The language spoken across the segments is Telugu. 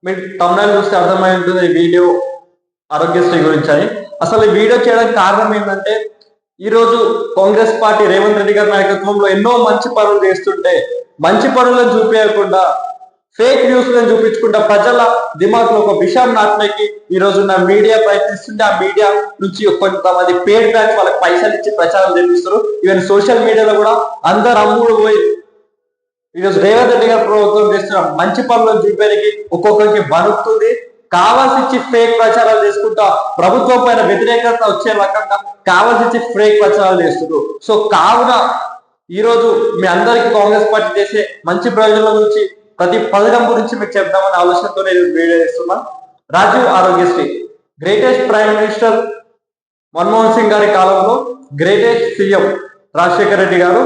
మీరు తమిళనాడు చూస్తే అర్థమై ఉంటుంది ఈ వీడియో ఆరోగ్యశ్రీ గురించి అని. అసలు ఈ వీడియో చేయడానికి కారణం ఏంటంటే, ఈరోజు కాంగ్రెస్ పార్టీ రేవంత్ రెడ్డి గారి నాయకత్వంలో ఎన్నో మంచి పనులు చేస్తుంటే మంచి పనులను చూపించకుండా ఫేక్ న్యూస్లను చూపించుకుంటా ప్రజల దిమాగ్లో ఒక విషయం నాటడానికి ఈ రోజు నా మీడియా ప్రయత్నిస్తుంటే ఆ మీడియా నుంచి కొంతమంది పేడ్ బ్యాచ్ వాళ్ళకి పైసలు ఇచ్చి ప్రచారం చేపిస్తారు. ఈవెన్ సోషల్ మీడియాలో కూడా అందరు అమ్ముడు పోయి ఈరోజు రేవంత్ రెడ్డి గారు ప్రభుత్వం చేస్తున్న మంచి పనులను చూపేనికి ఒక్కొక్కరికి బనుకుతుంది. కావాల్సి ఫేక్ ప్రచారాలు చేసుకుంటా ప్రభుత్వం పైన వ్యతిరేకత వచ్చే రకంగా కావాల్సి ఫేక్ ప్రచారాలు చేస్తున్నారు. సో కావున ఈరోజు మీ అందరికి కాంగ్రెస్ పార్టీ చేసే మంచి ప్రయోజనాల గురించి ప్రతి పథకం గురించి మీకు చెప్దామని ఆలోచనతో నేను వీడియో చేస్తున్నా. Rajiv Aarogyasri greatest prime minister Manmohan Singh గారి కాలంలో గ్రేటెస్ట్ సీఎం రాజశేఖర రెడ్డి గారు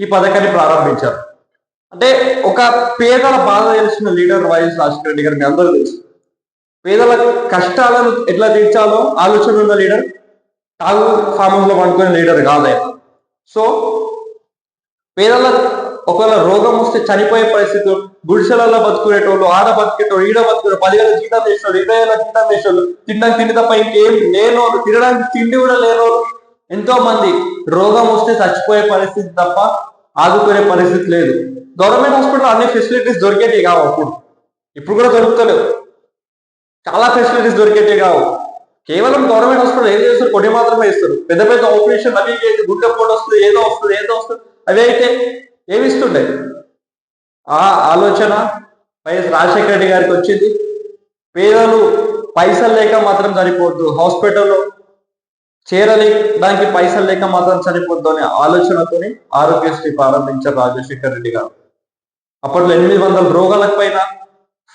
ఈ పథకాన్ని ప్రారంభించారు. అంటే ఒక పేదల బాధ తెలిసిన లీడర్ వైఎస్ రాజశేఖర రెడ్డి గారు మీ అందరూ తెలుసు. పేదల కష్టాలను ఎట్లా తీర్చాలో ఆలోచన ఉన్న లీడర్, తాగు ఫామ్ హౌస్ లో పండుకునే లీడర్ కాదు. సో పేదల ఒకవేళ రోగం వస్తే చనిపోయే పరిస్థితులు, గుడిసెలలో బతుకునేటోళ్ళు, ఆడ బతికేటోళ్ళు, ఈడ బతుకునే 10,000 జీతం చేసేవాళ్ళు, 20,000 జీతం చేసేవాళ్ళు, తినడానికి తిండి తప్ప ఇంకేం లేనోళ్ళు, తినడానికి తిండి కూడా లేనోళ్ళు ఎంతో మంది రోగం వస్తే చచ్చిపోయే పరిస్థితి తప్ప ఆదుకునే పరిస్థితి లేదు. గవర్నమెంట్ హాస్పిటల్ అన్ని ఫెసిలిటీస్ దొరికేటివి కావు. ఇప్పుడు కూడా దొరుకుతలేవు. చాలా ఫెసిలిటీస్ దొరికేటివి కావు. కేవలం గవర్నమెంట్ హాస్పిటల్ ఏం చేస్తారు, కొన్ని మాత్రమే ఇస్తారు. పెద్ద పెద్ద ఆపరేషన్ అవి గుండె పోటు వస్తుంది, ఏదో వస్తుంది అవి అయితే ఏమి ఇస్తుండే. ఆ ఆలోచన వైఎస్ రాజశేఖర రెడ్డి గారికి వచ్చింది. పేదలు పైసలు లేక మాత్రం సరిపోద్దు, హాస్పిటల్లో చేరలి దానికి పైసలు లేక మాత్రం సరిపోద్దు అనే ఆలోచనతోని ఆరోగ్యశ్రీ ప్రారంభించారు రాజశేఖర రెడ్డి గారు. అప్పట్లో 800 రోగాలకు పైన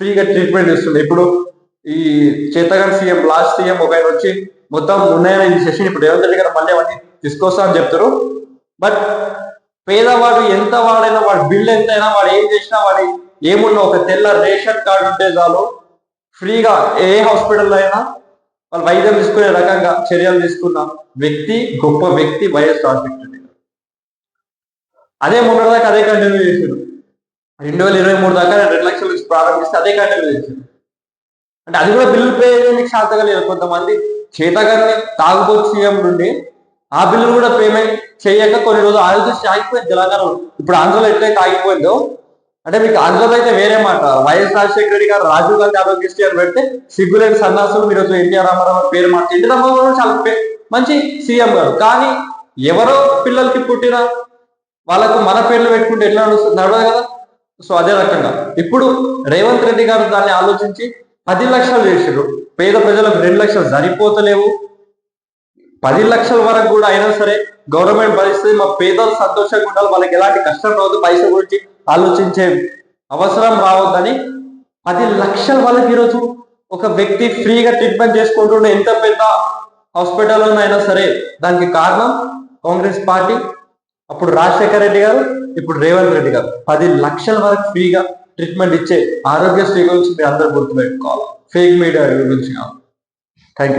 ఫ్రీగా ట్రీట్మెంట్ ఇస్తుండే. ఇప్పుడు ఈ చేతగాని సీఎం లాస్ట్ సీఎం ఒక ఆయన వచ్చి మొత్తం ఉన్నాయని సెషన్ ఇప్పుడు రేవంత్ రెడ్డి గారు మళ్ళీ అవన్నీ తీసుకొస్తా అని చెప్తారు. బట్ పేదవాడు ఎంత వాడైనా, వాడి బిల్ ఎంతైనా, వాడు ఏం చేసినా, వాడి ఏమున్నా ఒక తెల్ల రేషన్ కార్డు ఉంటే చాలు ఫ్రీగా ఏ హాస్పిటల్లో అయినా వాళ్ళు వైద్యం తీసుకునే రకంగా చర్యలు తీసుకున్న వ్యక్తి, గొప్ప వ్యక్తి వైఎస్ రాజశేఖర రెడ్డి గారు. అదే మొన్నటిదాకా అదే కంటిన్యూ చేశాడు. 2023 దాకా 2 లక్షల నుంచి ప్రారంభిస్తే అదే కంటిన్యూ చేశాడు. అంటే అది కూడా బిల్లు పే చేయడానికి శాతగా లేదు. కొంతమంది చేతగానే తాగుబోతు సీఎం నుండి ఆ బిల్లు కూడా పేమెంట్ చేయక కొన్ని రోజులు ఆలోచించి ఆగిపోయింది తెలంగాణలో. ఇప్పుడు ఆంధ్రలో ఎట్లయితే ఆగిపోయిందో, అంటే మీకు ఆంధ్రలో అయితే వేరే మాట. వైఎస్ రాజశేఖర రెడ్డి గారు రాజీవ్ గాంధీ ఆరోగ్యశ్రీ అని పెడితే సిగ్గులేని సన్నాసులు మీరు ఎన్టీఆర్ రామారావు పేరు మాట. ఎన్టీ రామారావు చాలా మంచి సీఎం గారు, కానీ ఎవరో పిల్లలకి పుట్టిన వాళ్ళకు మన పేర్లు పెట్టుకుంటే ఎట్లా నడవదు కదా. సో అదే రకంగా ఇప్పుడు రేవంత్ రెడ్డి గారు దాన్ని ఆలోచించి 10 లక్షలు చేసారు. పేద ప్రజలకు 2 లక్షలు సరిపోతలేవు. 10 లక్షల వరకు కూడా అయినా సరే గవర్నమెంట్ భరిస్తుంది. మా పేదలు సంతోషంగా ఉండాలి, వాళ్ళకి ఎలాంటి కష్టం రావద్దు, పైసల గురించి ఆలోచించే అవసరం రావద్దని 10 లక్షల వాళ్ళకి ఈరోజు ఒక వ్యక్తి ఫ్రీగా ట్రీట్మెంట్ చేసుకుంటుండే. ఎంత పెద్ద హాస్పిటల్లోనైనా సరే దానికి కారణం కాంగ్రెస్ పార్టీ. అప్పుడు రాజశేఖర రెడ్డి గారు, ఇప్పుడు రేవంత్ రెడ్డి గారు 10 లక్షల వరకు ఫ్రీగా ట్రీట్మెంట్ ఇచ్చే ఆరోగ్యశ్రీ గురించి మీరు అందరూ గుర్తుపెట్టుకోవాలి, ఫేక్ మీడియా గురించి కాదు. Thank you.